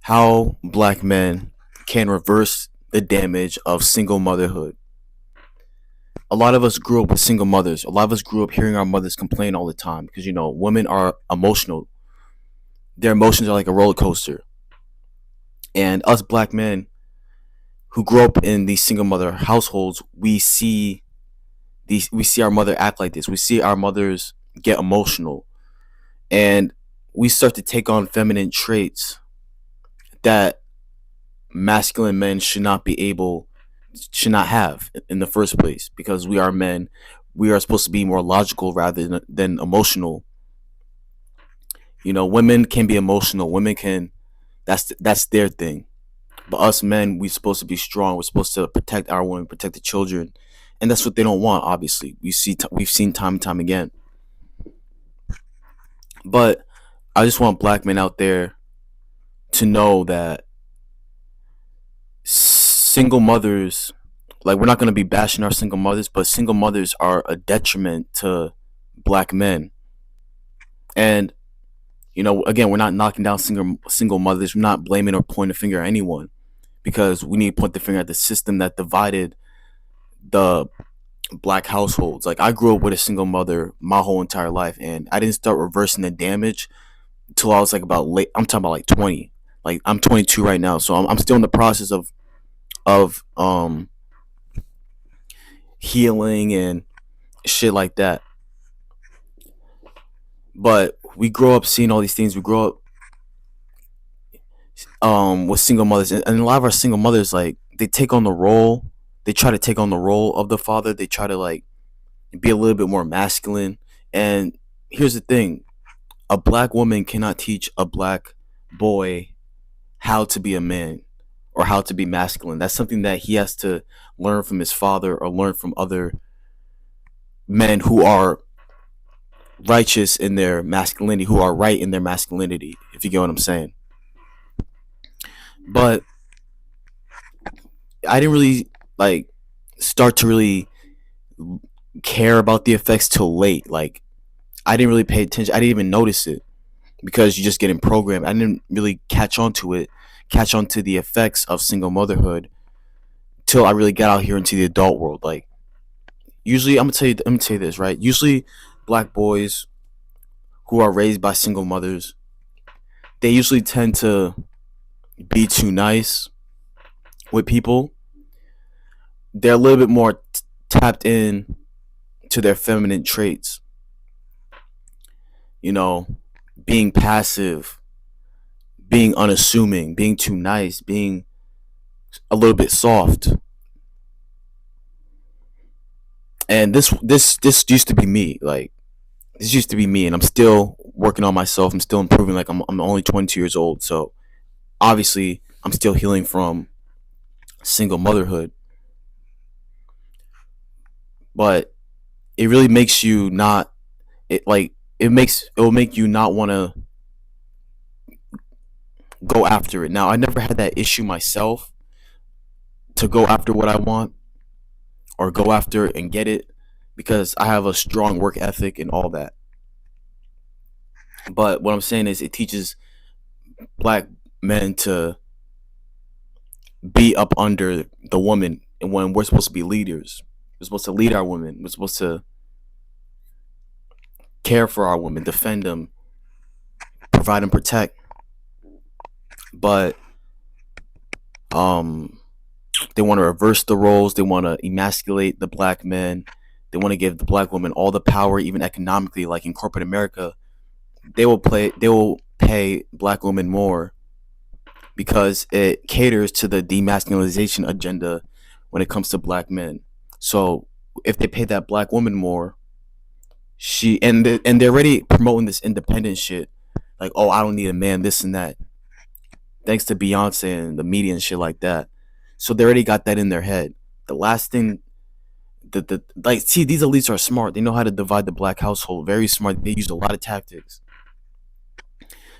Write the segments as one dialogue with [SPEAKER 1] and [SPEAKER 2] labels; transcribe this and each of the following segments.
[SPEAKER 1] how black men can reverse the damage of single motherhood. A lot of us grew up with single mothers. A lot of us grew up hearing our mothers complain all the time because, women are emotional. Their emotions are like a roller coaster. And us black men who grew up in these single mother households, we see our mother act like this. We see our mothers get emotional, and we start to take on feminine traits that masculine men should not have in the first place, because we are men. We are supposed to be more logical rather than emotional. Women can be emotional. Women can that's their thing. But us men, we're supposed to be strong. We're supposed to protect our women, protect the children, and that's what they don't want. Obviously, we've seen time and time again. But I just want black men out there to know that single mothers, like, we're not going to be bashing our single mothers, but single mothers are a detriment to black men. And again, we're not knocking down single mothers. We're not blaming or pointing a finger at anyone, because we need to point the finger at the system that divided the black households. Like, I grew up with a single mother my whole entire life, and I didn't start reversing the damage until I was like about late. I'm talking about like 20. Like, I'm 22 right now, so I'm still in the process of healing and shit like that. But we grow up seeing all these things. We grow up with single mothers, and a lot of our single mothers, like, they take on the role. They try to take on the role of the father. They try to, like, be a little bit more masculine. And here's the thing: a black woman cannot teach a black boy how to be a man or how to be masculine. That's something that he has to learn from his father or learn from other men who are righteous in their masculinity, who are right in their masculinity, if you get what I'm saying. But I didn't really, like, start to really care about the effects till late. Like, I didn't really pay attention. I didn't even notice it, because you're just getting programmed. I didn't really catch on to the effects of single motherhood till I really got out here into the adult world. Like, usually, I'm gonna tell you this, right? Usually, black boys who are raised by single mothers, they usually tend to be too nice with people. They're a little bit more tapped in to their feminine traits. You know, being passive, being unassuming, being too nice, being a little bit soft. And this used to be me. Like, this used to be me, and I'm still working on myself. I'm still improving. Like, I'm only 22 years old, so obviously I'm still healing from single motherhood. But it really makes you not it like it will make you not want to go after it. Now, I never had that issue myself, to go after what I want or go after and get it, because I have a strong work ethic and all that. But what I'm saying is, it teaches black men to be up under the woman, and when we're supposed to be leaders, we're supposed to lead our women. We're supposed to care for our women, defend them, provide and protect. But um they want to reverse the roles. They want to emasculate the black men. They want to give the black woman all the power, even economically. Like, in corporate America, they will pay black women more, because it caters to the demasculinization agenda when it comes to black men. So if they pay that black woman more, they're already promoting this independent shit, like, oh, I don't need a man, this and that, thanks to Beyonce and the media and shit like that. So they already got that in their head. The last thing, the like, see, these elites are smart. They know how to divide the black household. Very smart. They use a lot of tactics.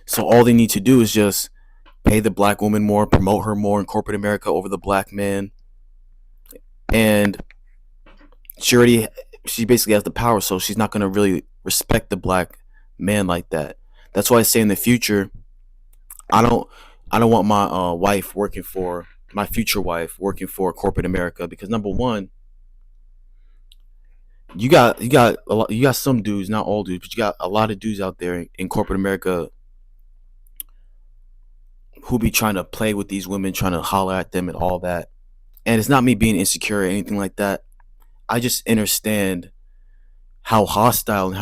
[SPEAKER 1] So all they need to do is just pay the black woman more, promote her more in corporate America over the black man, and she basically has the power. So she's not gonna really respect the black man like that. That's why I say, in the future, I don't I don't want my wife working for my future wife working for corporate America, because number one, you got a lot, you got some dudes, not all dudes, but you got a lot of dudes out there in corporate America who be trying to play with these women, trying to holler at them and all that. And it's not me being insecure or anything like that. I just understand how hostile and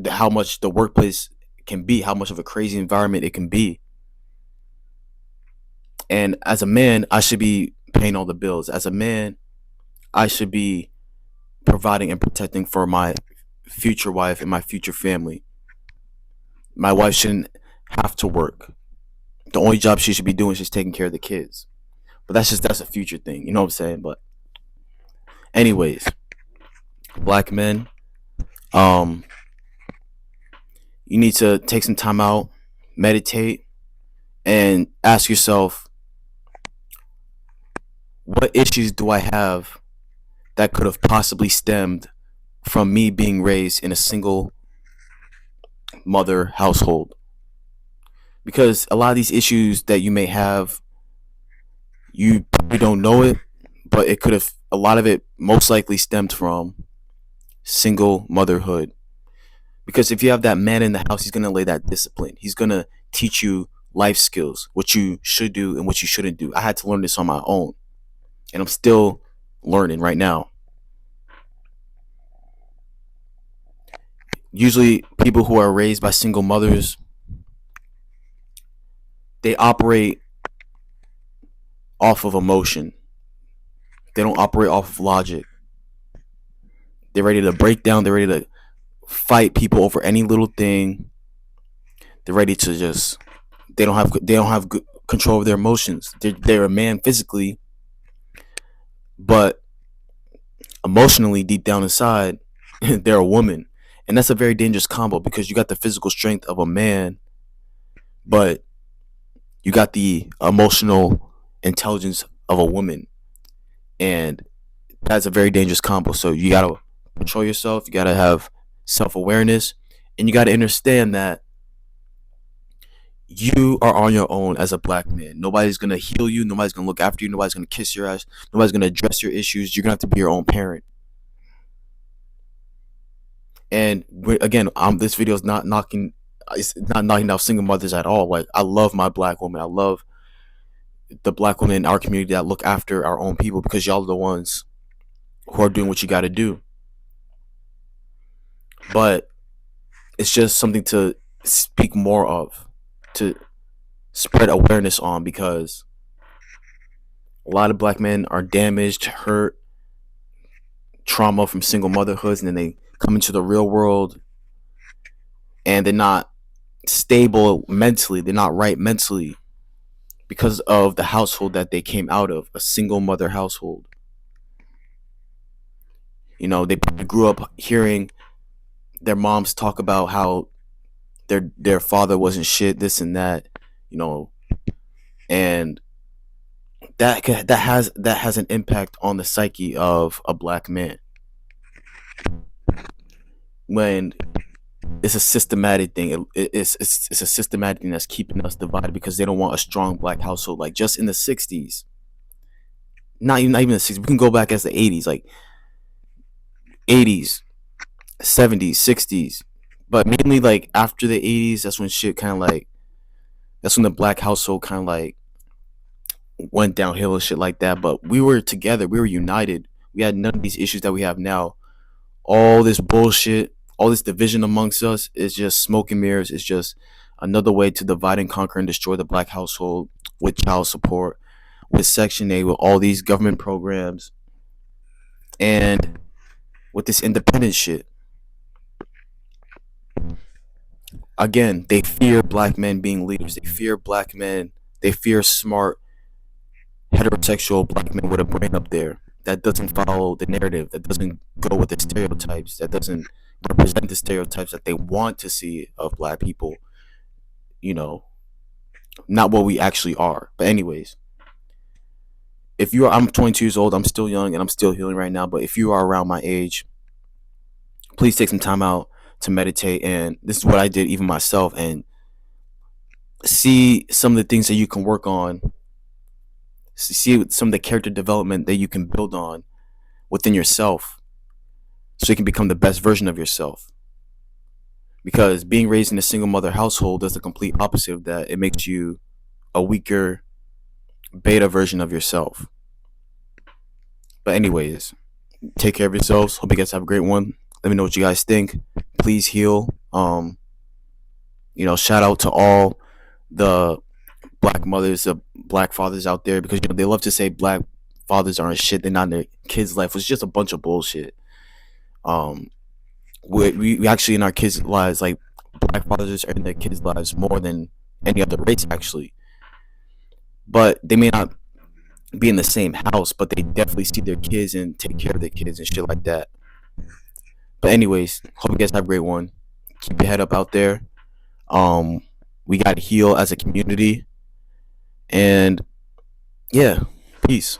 [SPEAKER 1] how much the workplace can be, how much of a crazy environment it can be. And as a man, I should be paying all the bills. As a man, I should be providing and protecting for my future wife and my future family. My wife shouldn't have to work. The only job she should be doing is just taking care of the kids. But that's a future thing, you know what I'm saying? But anyways, black men, um, you need to take some time out, meditate, and ask yourself, what issues do I have that could have possibly stemmed from me being raised in a single mother household? Because a lot of these issues that you may have, you probably don't know it, but it could have, a lot of it most likely stemmed from single motherhood. Because if you have that man in the house, he's going to lay that discipline. He's going to teach you life skills, what you should do and what you shouldn't do. I had to learn this on my own, and I'm still learning right now. Usually, people who are raised by single mothers, they operate off of emotion. They don't operate off of logic. They're ready to break down. They're ready to fight people over any little thing. They're ready to just. They don't have good control of their emotions. They're a man physically, but emotionally, deep down inside, they're a woman, and that's a very dangerous combo, because you got the physical strength of a man, but you got the emotional intelligence of a woman, and that's a very dangerous combo. So you gotta control yourself. You gotta have self awareness, and you gotta understand that you are on your own as a black man. Nobody's gonna heal you. Nobody's gonna look after you. Nobody's gonna kiss your ass. Nobody's gonna address your issues. You're gonna have to be your own parent. And again, this video is not knocking. It's not knocking out single mothers at all. Like, I love my black woman. I love the black women in our community that look after our own people, because y'all are the ones who are doing what you got to do. But it's just something to speak more of, to spread awareness on, because a lot of black men are damaged, hurt, trauma from single motherhoods, and then they come into the real world and they're not stable mentally. They're not right mentally because of the household that they came out of, a single mother household. You know, they probably grew up hearing their moms talk about how their father wasn't shit, this and that, you know, and that has an impact on the psyche of a black man when it's a systematic thing. It's a systematic thing that's keeping us divided, because they don't want a strong black household. Like, just in the 60s, not even the 60s, we can go back as the 80s, like 80s, 70s, 60s, but mainly like after the 80s, that's when shit kind of like, that's when the black household kind of like went downhill and shit like that. But we were together, we were united, we had none of these issues that we have now. All this bullshit, all this division amongst us is just smoke and mirrors. It's just another way to divide and conquer and destroy the black household, with child support, with Section 8, with all these government programs, and with this independent shit. Again, they fear black men being leaders. They fear black men. They fear smart, heterosexual black men with a brain up there that doesn't follow the narrative, that doesn't go with the stereotypes, that doesn't represent the stereotypes that they want to see of black people. You know, not what we actually are. But anyways, if you are, I'm 22 years old, I'm still young and I'm still healing right now. But if you are around my age, please take some time out to meditate. And this is what I did even myself. And see some of the things that you can work on, see some of the character development that you can build on within yourself so you can become the best version of yourself. Because being raised in a single mother household does the complete opposite of that. It makes you a weaker beta version of yourself. But anyways, take care of yourselves. Hope you guys have a great one. Let me know what you guys think. Please heal. Shout out to all the black mothers, the black fathers out there, because they love to say black fathers aren't shit. They're not in their kids' life. It's just a bunch of bullshit. Um, we actually in our kids' lives, like, black fathers are in their kids' lives more than any other race actually. But they may not be in the same house, but they definitely see their kids and take care of their kids and shit like that. But anyways, hope you guys have a great one. Keep your head up out there. Um, we got to heal as a community, and yeah, peace.